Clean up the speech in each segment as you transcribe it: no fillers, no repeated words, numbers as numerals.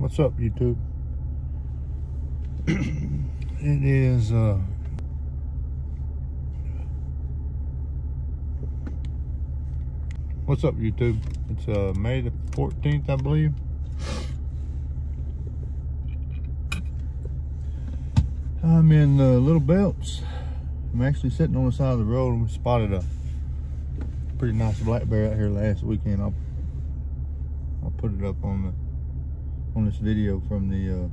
What's up, YouTube? It is what's up, YouTube? It's May the 14th, I believe. I'm in Little Belts. I'm actually sitting on the side of the road, and we spotted a pretty nice black bear out here last weekend. I'll put it up on this video from the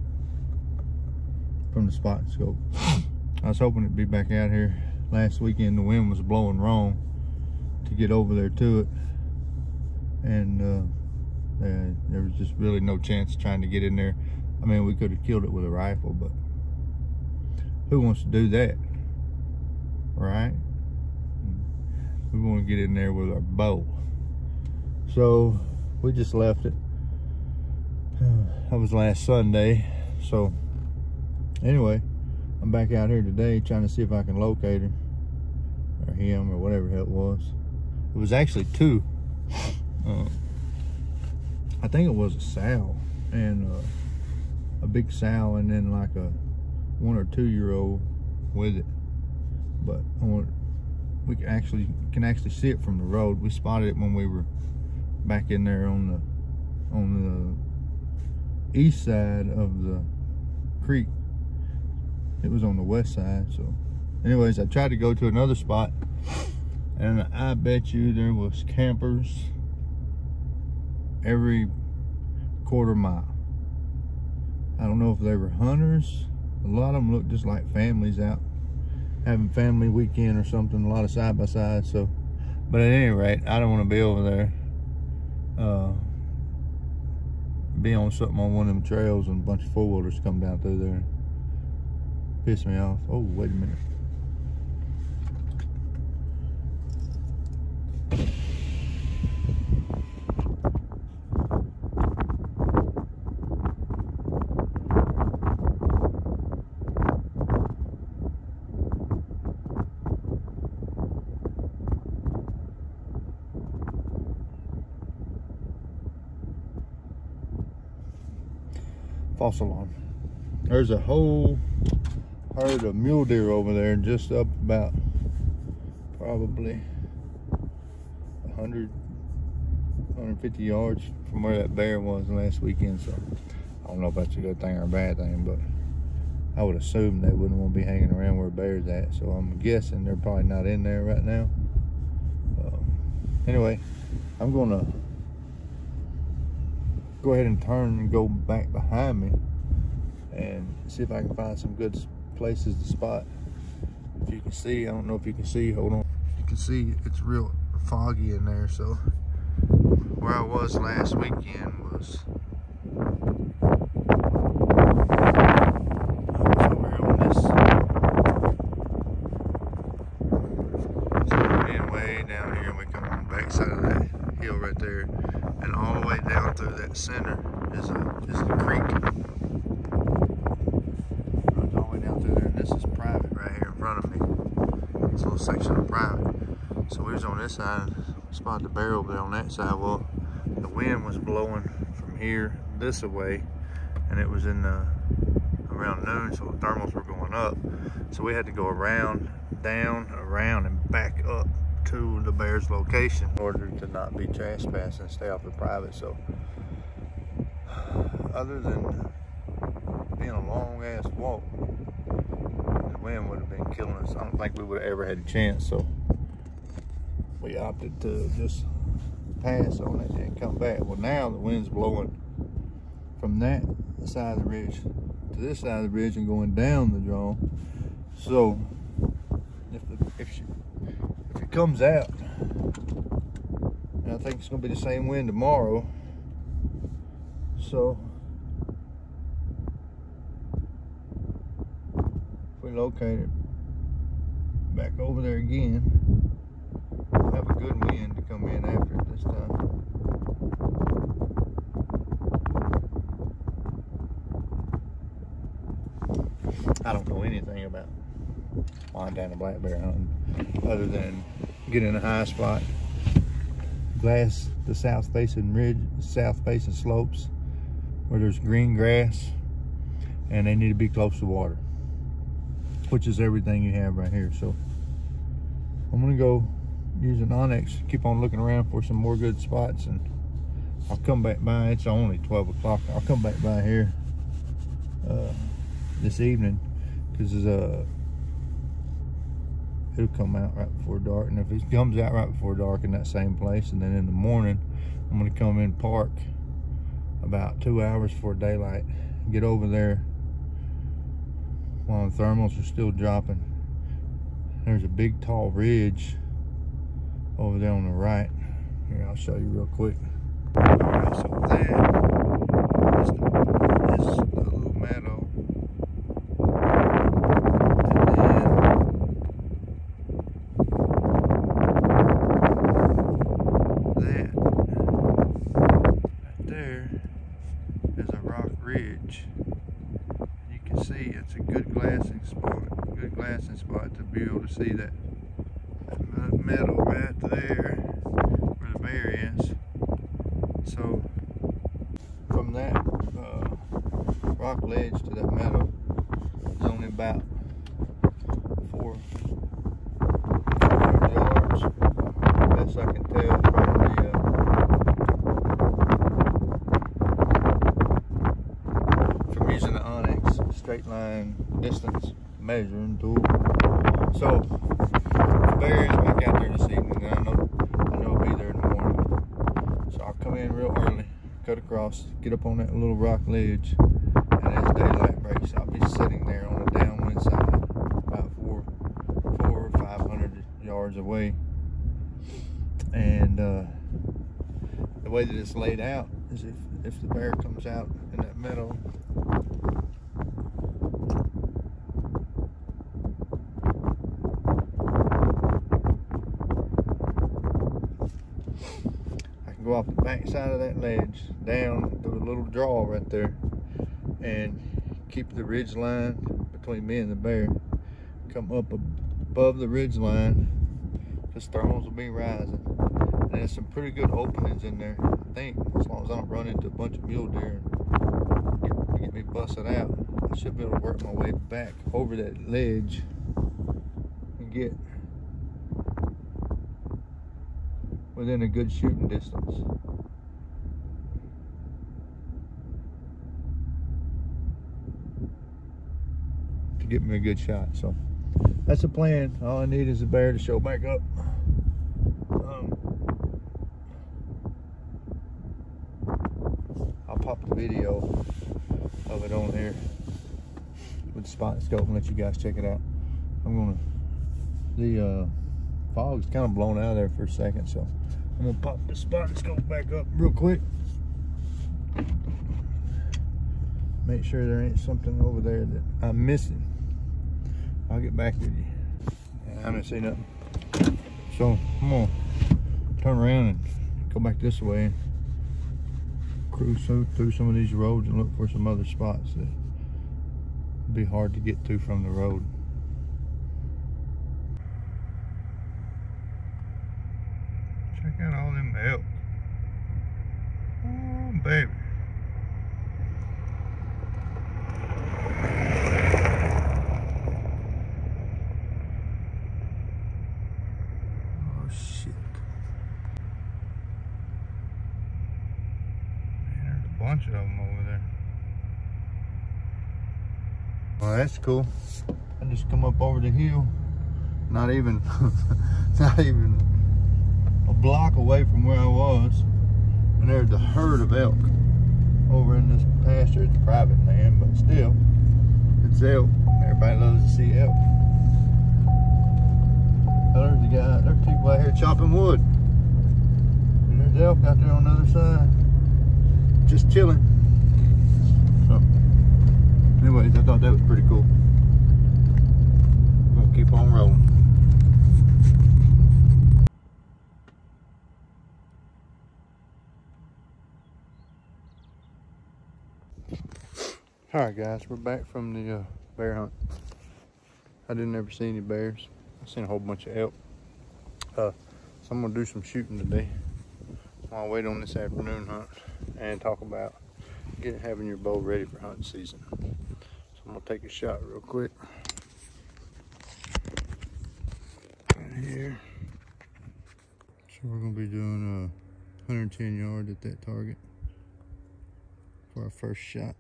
spot scope. I was hoping it'd be back out here. Last weekend the wind was blowing wrong to get over there to it, and there was just really no chance trying to get in there. I mean, we could have killed it with a rifle, but who wants to do that, right? We want to get in there with our bow. So we just left it. That was last Sunday. So anyway, I'm back out here today trying to see if I can locate him or him or whatever the hell it was. It was actually two. I think it was a sow, and a big sow, and then like a 1 or 2 year old with it. But we can actually see it from the road. We spotted it when we were back in there on the east side of the creek. It was on the west side. So anyways, I tried to go to another spot, and I bet you there was campers every quarter mile. I don't know if they were hunters. A lot of them looked just like families out having family weekend or something. A lot of side by side. So, but at any rate, I don't want to be over there be on something on one of them trails and a bunch of four-wheelers come down through there. Piss me off. Oh, wait a minute. False alarm. There's a whole herd of mule deer over there, just up about probably 100, 150 yards from where that bear was last weekend. So I don't know if that's a good thing or a bad thing, but I would assume they wouldn't want to be hanging around where a bear's at. So I'm guessing they're probably not in there right now. Anyway, I'm gonna go ahead and turn and go back behind me and see if I can find some good places to spot. If you can see, I don't know if you can see, hold on. You can see it's real foggy in there. So where I was last weekend was over here on this. So we're being way down here, and we come on the back side of that hill right there, and all the way down through that center is a creek. Runs all the way down through there, and this is private right here in front of me. This little section of private. So we was on this side, spotted the bear over there on that side. Well, the wind was blowing from here this way, and it was in around noon, so the thermals were going up. So we had to go around, down, around, and back up to the bear's location in order to not be trespassing and stay off the private. So other than being a long ass walk, the wind would have been killing us. I don't think we would have ever had a chance. So we opted to just pass on it and come back. Well, now the wind's blowing from that side of the ridge to this side of the ridge and going down the draw. So if it comes out, and I think it's going to be the same wind tomorrow, so if we locate it back over there again, we'll have a good wind to come in after it this time. I don't know anything about Montana black bear hunting other than get in a high spot, glass the south facing ridge, south facing slopes, where there's green grass, and they need to be close to water, which is everything you have right here. So I'm gonna go use an Onyx, keep on looking around for some more good spots, and I'll come back by. It's only 12 o'clock. I'll come back by here this evening, because it'll come out right before dark. And if it comes out right before dark in that same place, and then in the morning I'm gonna come in, park about 2 hours before daylight, get over there while the thermals are still dropping. There's a big tall ridge over there on the right. Here, I'll show you real quick. Alright, so that is the little meadow. And then that right there is a rock ridge. You can see it's a good glassing spot to be able to see that meadow right there where the bear is. So from that rock ledge to that meadow is only about 400 yards, best I can tell from using the Onyx straight line distance measuring tool. So the bear is back out there this evening, and I know it'll be there in the morning. So I'll come in real early, cut across, get up on that little rock ledge, and as daylight breaks, I'll be sitting there on the downwind side, about 400 or 500 yards away. And the way that it's laid out is if the bear comes out in that meadow, go off the back side of that ledge down to a little draw right there and keep the ridge line between me and the bear, come up above the ridge line, because thermals will be rising, and there's some pretty good openings in there. I think as long as I don't run into a bunch of mule deer and get me busted out, I should be able to work my way back over that ledge and get within a good shooting distance. To get me a good shot. So that's the plan. All I need is a bear to show back up. I'll pop the video of it on here with the spot scope and let you guys check it out. The fog's kind of blown out of there for a second, so I'm gonna pop the spot scope back up real quick. Make sure there ain't something over there that I'm missing. I'll get back with you. I didn't see nothing. So I'm gonna turn around and go back this way and cruise through some of these roads and look for some other spots that would be hard to get to from the road. Check out all them elk. Oh, baby. Oh, shit. Man, there's a bunch of them over there. Well, that's cool. I just come up over the hill. Not even, not even a block away from where I was, and there's a herd of elk over in this pasture. It's private land, but still, it's elk. Everybody loves to see elk. Oh, there's a guy, there's people out here chopping wood, and there's elk out there on the other side, just chilling. So, anyways, I thought that was pretty cool. I'm gonna keep on rolling. Alright guys, we're back from the bear hunt. I didn't ever see any bears. I seen a whole bunch of elk. So I'm gonna do some shooting today while I wait on this afternoon hunt and talk about having your bow ready for hunting season. So I'm gonna take a shot real quick. Right here. So we're gonna be doing 110 yards at that target for our first shot.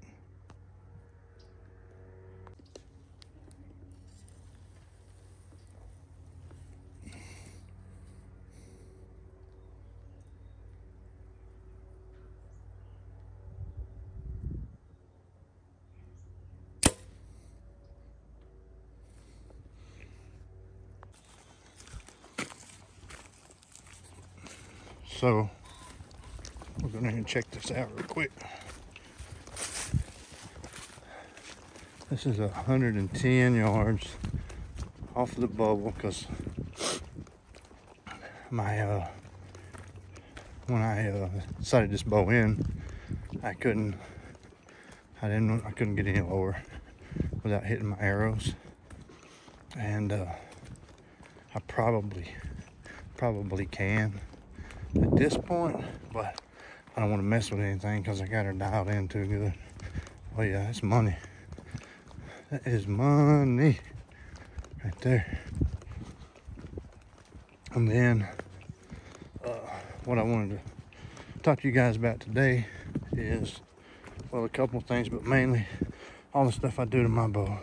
So we're gonna check this out real quick. This is 110 yards off of the bubble because my when I sighted this bow in, I couldn't get any lower without hitting my arrows, and I probably can at this point, but I don't want to mess with anything because I got her dialed in too good. Oh yeah, that's money. That is money right there. And then what I wanted to talk to you guys about today is, well, a couple of things, but mainly all the stuff I do to my bow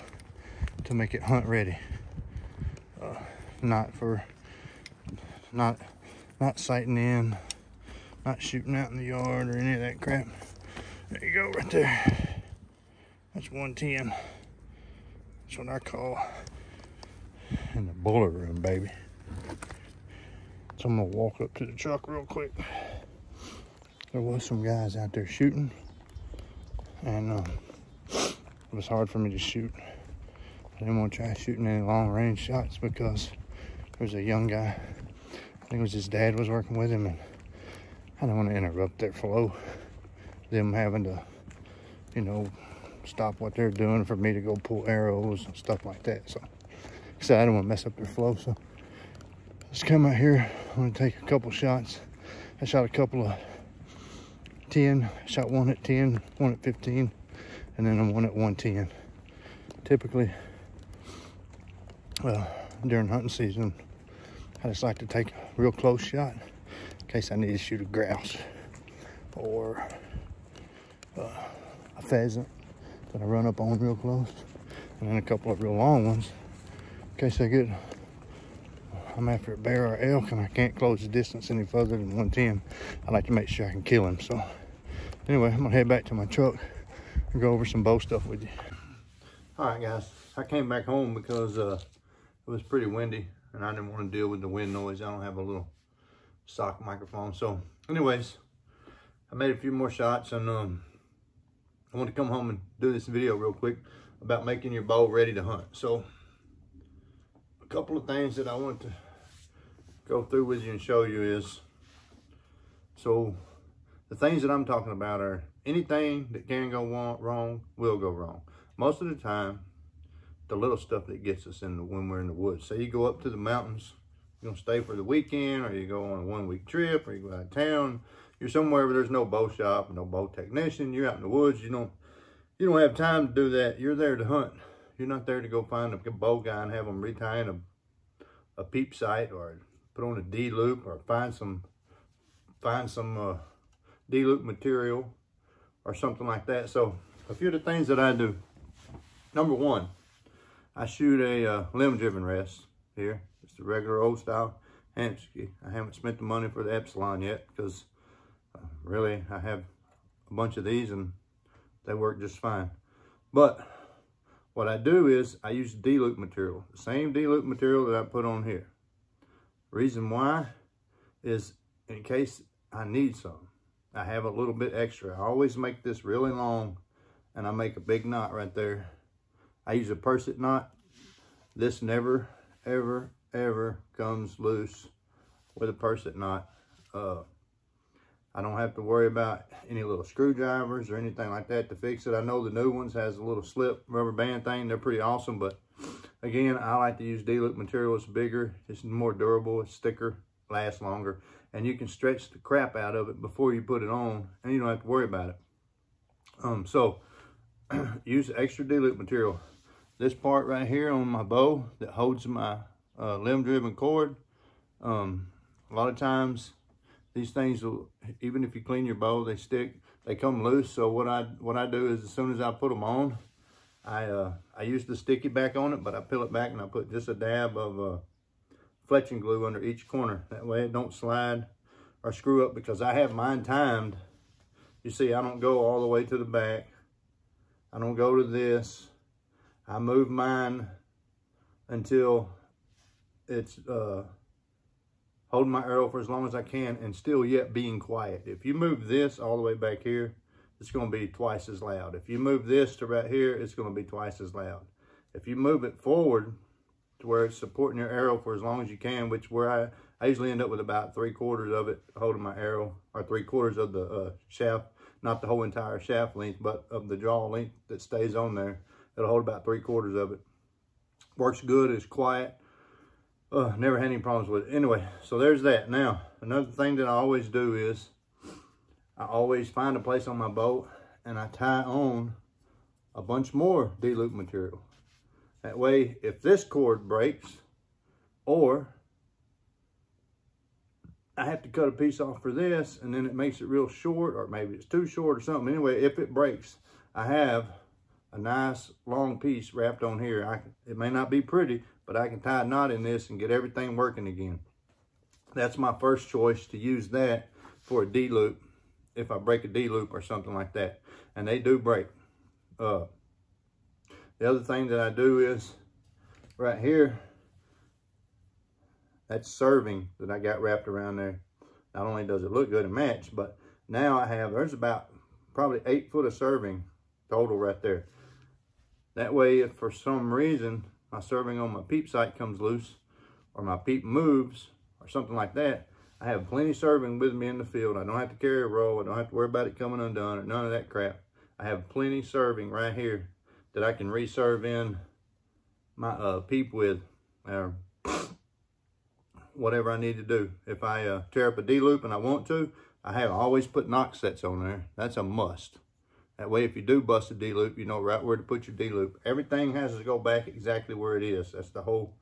to make it hunt ready. Not sighting in, not shooting out in the yard or any of that crap. There you go, right there. That's 110. That's what I call in the bullet room, baby. So I'm gonna walk up to the truck real quick. There was some guys out there shooting, and it was hard for me to shoot. I didn't want to try shooting any long range shots because there was a young guy, I think it was his dad was working with him, and I didn't want to interrupt their flow, them having to, you know, stop what they're doing for me to go pull arrows and stuff like that. So I didn't want to mess up their flow. So let's come out here. I'm going to take a couple shots. I shot a couple of 10. I shot one at 10, one at 15, and then one at 110. Typically, during hunting season, I just like to take a real close shot in case I need to shoot a grouse or a pheasant that I run up on real close, and then a couple of real long ones in case I'm after a bear or elk and I can't close the distance any further than 110. I like to make sure I can kill him. So anyway, I'm gonna head back to my truck and go over some bow stuff with you. All right, guys, I came back home because it was pretty windy and I didn't want to deal with the wind noise. I don't have a little stock microphone. So anyways, I made a few more shots, and I want to come home and do this video real quick about making your bow ready to hunt. So a couple of things that I want to go through with you and show you is, so the things that I'm talking about are anything that can go wrong will go wrong. Most of the time, the little stuff that gets us when we're in the woods. Say you go up to the mountains, you're gonna stay for the weekend, or you go on a 1-week trip, or you go out of town. You're somewhere where there's no bow shop, no bow technician. You're out in the woods. You don't have time to do that. You're there to hunt. You're not there to go find a bow guy and have them retie a peep sight, or put on a D-loop, or find some D-loop material or something like that. So a few of the things that I do. Number one, I shoot a limb-driven rest here. It's the regular old style Hamskea. I haven't spent the money for the Epsilon yet because really I have a bunch of these and they work just fine. But what I do is I use D-loop material, the same D-loop material that I put on here. Reason why is in case I need some. I have a little bit extra. I always make this really long and I make a big knot right there. I use a Persit knot. This never, ever, ever comes loose with a Persit knot. I don't have to worry about any little screwdrivers or anything like that to fix it. I know the new ones has a little slip rubber band thing. They're pretty awesome, but again, I like to use D-loop material. It's bigger, it's more durable, it's thicker, lasts longer, and you can stretch the crap out of it before you put it on, and you don't have to worry about it. So use extra D-loop material. This part right here on my bow that holds my limb-driven cord, a lot of times these things will, even if you clean your bow, they stick, they come loose. So what I do is, as soon as I put them on, I use the sticky back on it, but I peel it back and I put just a dab of fletching glue under each corner. That way it don't slide or screw up, because I have mine timed. You see, I don't go all the way to the back. I don't go to this. I move mine until it's holding my arrow for as long as I can and still yet being quiet. If you move this all the way back here, it's going to be twice as loud. If you move this to right here, it's going to be twice as loud. If you move it forward to where it's supporting your arrow for as long as you can, which where I usually end up with about 3/4 of it holding my arrow, or 3/4 of the shaft, not the whole entire shaft length, but of the jaw length that stays on there. It'll hold about 3/4 of it. Works good, it's quiet. Never had any problems with it. Anyway, so there's that. Now, another thing that I always do is, I always find a place on my boat and I tie on a bunch more D-loop material. That way, if this cord breaks, or I have to cut a piece off for this and then it makes it real short, or maybe it's too short or something. Anyway, if it breaks, I have a nice long piece wrapped on here. It may not be pretty, but I can tie a knot in this and get everything working again. That's my first choice, to use that for a D-loop if I break a D-loop or something like that. And they do break. The other thing that I do is, right here, that's serving that I got wrapped around there. Not only does it look good and match, but now there's about probably 8 foot of serving total right there. That way, if for some reason my serving on my peep sight comes loose, or my peep moves, or something like that, I have plenty serving with me in the field. I don't have to carry a roll. I don't have to worry about it coming undone or none of that crap. I have plenty serving right here that I can reserve in my peep with, or whatever I need to do. If I tear up a D-loop and I want to, I always put knock sets on there. That's a must. That way, if you do bust a D-loop, you know right where to put your D-loop. Everything has to go back exactly where it is. That's the whole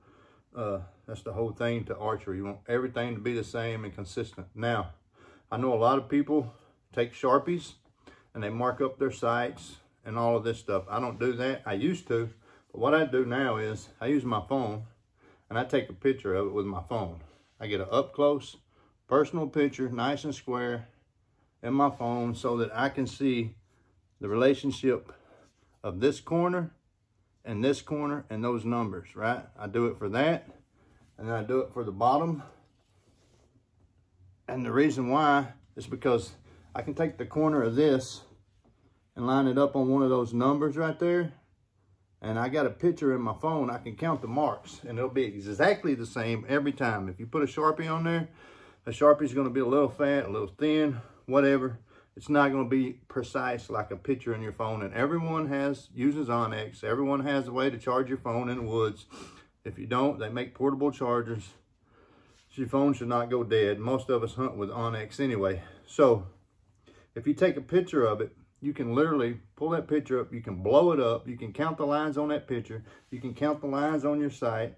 thing to archery. You want everything to be the same and consistent. Now, I know a lot of people take Sharpies and they mark up their sights and all of this stuff. I don't do that. I used to, but what I do now is I use my phone and I take a picture of it with my phone. I get an up close personal picture, nice and square, in my phone, so that I can see the relationship of this corner and those numbers, right? I do it for that, and then I do it for the bottom. And the reason why is because I can take the corner of this and line it up on one of those numbers right there, and I got a picture in my phone. I can count the marks, and it'll be exactly the same every time. If you put a Sharpie on there, a Sharpie is going to be a little fat, a little thin, whatever. It's not going to be precise like a picture in your phone. And everyone uses Onyx. Everyone has a way to charge your phone in the woods. If you don't, they make portable chargers. So your phone should not go dead. Most of us hunt with Onyx anyway. So if you take a picture of it, you can literally pull that picture up. You can blow it up. You can count the lines on that picture. You can count the lines on your sight.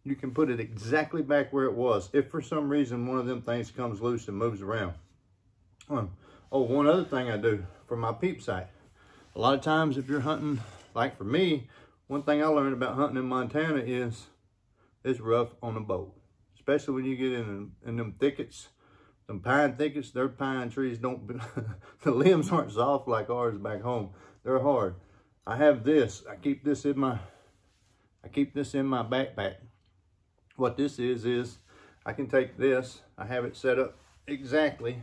You can put it exactly back where it was, if for some reason one of them things comes loose and moves around. One other thing I do for my peep sight. A lot of times if you're hunting, like for me, one thing I learned about hunting in Montana is it's rough on a bow. Especially when you get in them thickets, them pine thickets. Their pine trees don't, the limbs aren't soft like ours back home. They're hard. I have this, I keep this in my backpack. What this is I can take this, I have it set up exactly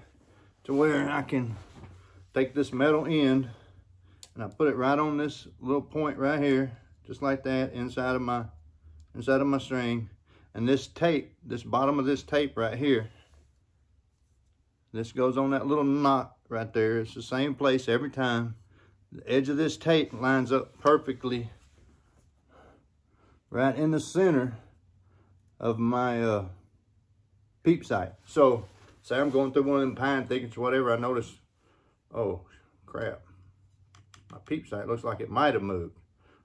to where I can take this metal end and I put it right on this little point right here, just like that, inside of my string. And this tape, this bottom of this tape right here, this goes on that little knot right there. It's the same place every time. The edge of this tape lines up perfectly right in the center of my peep sight. So say I'm going through one of them pine thickets or whatever, I notice, oh crap, My peep sight looks like it might have moved.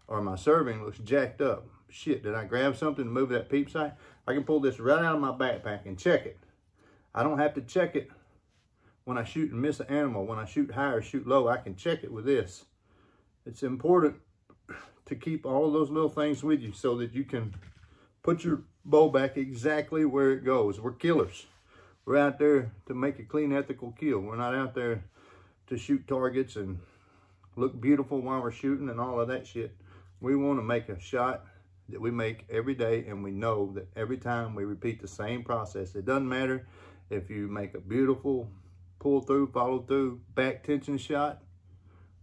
Or my serving looks jacked up. Shit, did I grab something to move that peep sight? I can pull this right out of my backpack and check it. I don't have to check it when I shoot and miss an animal. When I shoot high or shoot low, I can check it with this. It's important to keep all those little things with you so that you can put your bow back exactly where it goes. We're killers. We're out there to make a clean, ethical kill. We're not out there to shoot targets and look beautiful while we're shooting and all of that shit. We want to make a shot that we make every day, and we know that every time we repeat the same process. It doesn't matter if you make a beautiful pull through, follow through, back tension shot,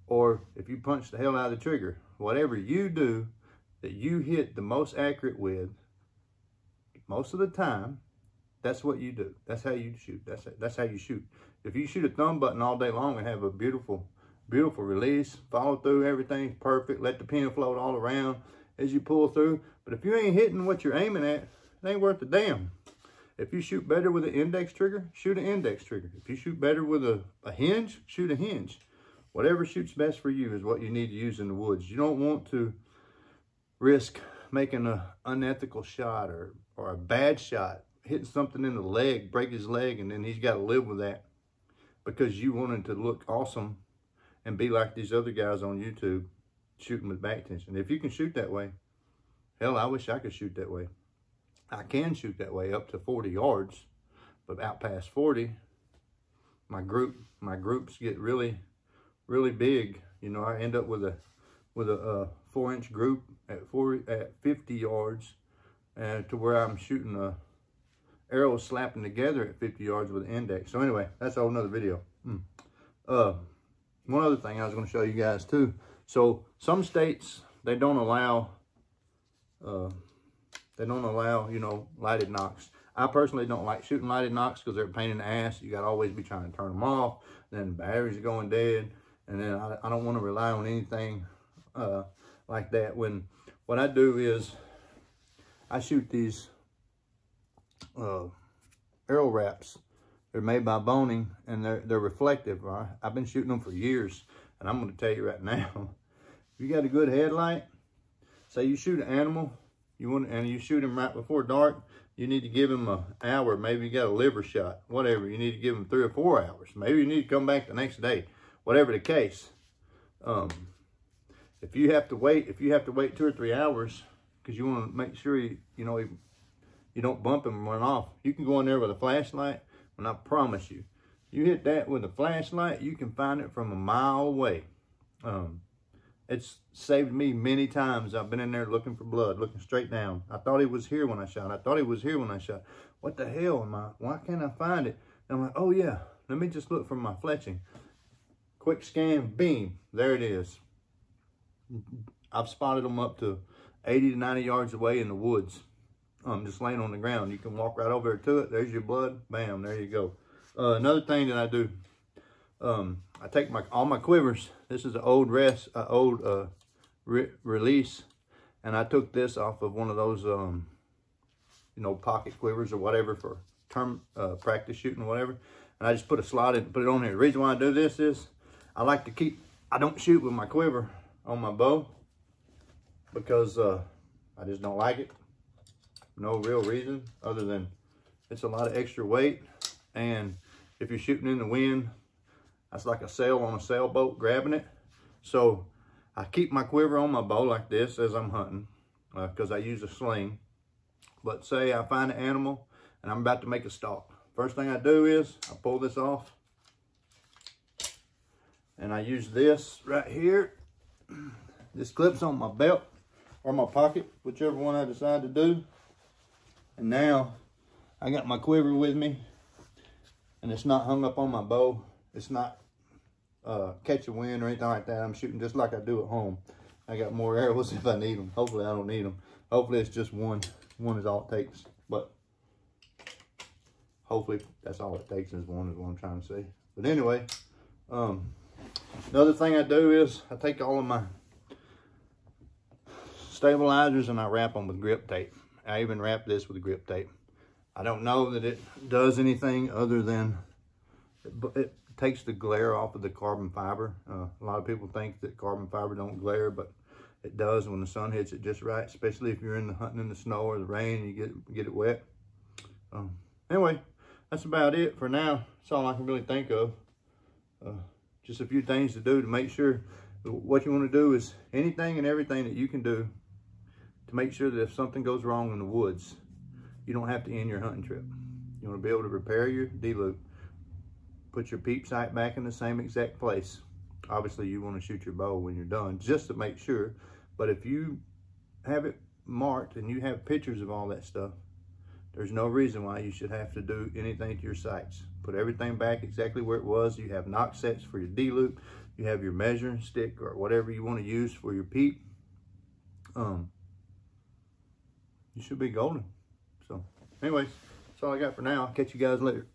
or if you punch the hell out of the trigger. Whatever you do that you hit the most accurate with, most of the time, that's what you do. That's how you shoot. That's how you shoot. If you shoot a thumb button all day long and have a beautiful release, follow through, everything's perfect, let the pin float all around as you pull through. But if you ain't hitting what you're aiming at, it ain't worth a damn. If you shoot better with an index trigger, shoot an index trigger. If you shoot better with a hinge, shoot a hinge. Whatever shoots best for you is what you need to use in the woods. You don't want to risk making an unethical shot or a bad shot, hitting something in the leg, break his leg, and then he's got to live with that because you wanted to look awesome and be like these other guys on YouTube shooting with back tension. If you can shoot that way, hell, I wish I could shoot that way. I can shoot that way up to 40 yards, but out past 40, my groups get really big. You know, I end up with a 4-inch group at 50 yards, to where I'm shooting arrows slapping together at 50 yards with an index. So anyway, that's a whole nother video. One other thing I was going to show you guys too. So some states, they don't allow, you know, lighted nocks. I personally don't like shooting lighted nocks because they're a pain in the ass. You got to always be trying to turn them off. Then the batteries are going dead. And then I don't want to rely on anything like that. What I do is I shoot these arrow wraps. They're made by Boning, and they're reflective. Right? I've been shooting them for years, and I'm going to tell you right now, if you got a good headlight, say you shoot an animal, and you shoot him right before dark, you need to give him an hour. Maybe you got a liver shot, whatever. You need to give him 3 or 4 hours. Maybe you need to come back the next day, whatever the case. If you have to wait 2 or 3 hours because you want to make sure you don't bump him and run off, you can go in there with a flashlight. And I promise you, you hit that with a flashlight, you can find it from a mile away. It's saved me many times. I've been in there looking for blood, looking straight down. I thought he was here when I shot. What the hell why can't I find it? And I'm like, oh yeah, let me just look for my fletching. Quick scan, beam, there it is. I've spotted them up to 80 to 90 yards away in the woods. Just laying on the ground. You can walk right over to it. There's your blood. Bam, there you go. Another thing that I do, I take all my quivers. This is an old release, and I took this off of one of those, pocket quivers or whatever for practice shooting or whatever. And I just put a slot in, put it on here. The reason why I do this is I don't shoot with my quiver on my bow because I just don't like it. No real reason other than it's a lot of extra weight, and if you're shooting in the wind, that's like a sail on a sailboat grabbing it. So I keep my quiver on my bow like this as I'm hunting because I use a sling. But say I find an animal and I'm about to make a stalk. First thing I do is I pull this off and I use this right here. This clips on my belt or my pocket, whichever one I decide to do. And now I got my quiver with me, and it's not hung up on my bow. It's not catching wind or anything like that. I'm shooting just like I do at home. I got more arrows if I need them. Hopefully I don't need them. Hopefully it's just one. One is all it takes. But hopefully that's all it takes is one, is what I'm trying to say. But anyway, another thing I do is I take all of my stabilizers and I wrap them with grip tape. I even wrap this with grip tape. I don't know that it does anything other than it takes the glare off of the carbon fiber. A lot of people think that carbon fiber don't glare, but it does when the sun hits it just right, especially if you're hunting in the snow or the rain and you get it wet. Anyway, that's about it for now. That's all I can really think of. Just a few things to do to make sure. What you want to do is anything and everything that you can do to make sure that if something goes wrong in the woods, you don't have to end your hunting trip. You want to be able to repair your D-loop, put your peep sight back in the same exact place. Obviously, you want to shoot your bow when you're done, just to make sure. But if you have it marked and you have pictures of all that stuff, there's no reason why you should have to do anything to your sights. Put everything back exactly where it was. You have knock sets for your D-loop. You have your measuring stick or whatever you want to use for your peep. You should be golden. So anyways, that's all I got for now. I'll catch you guys later.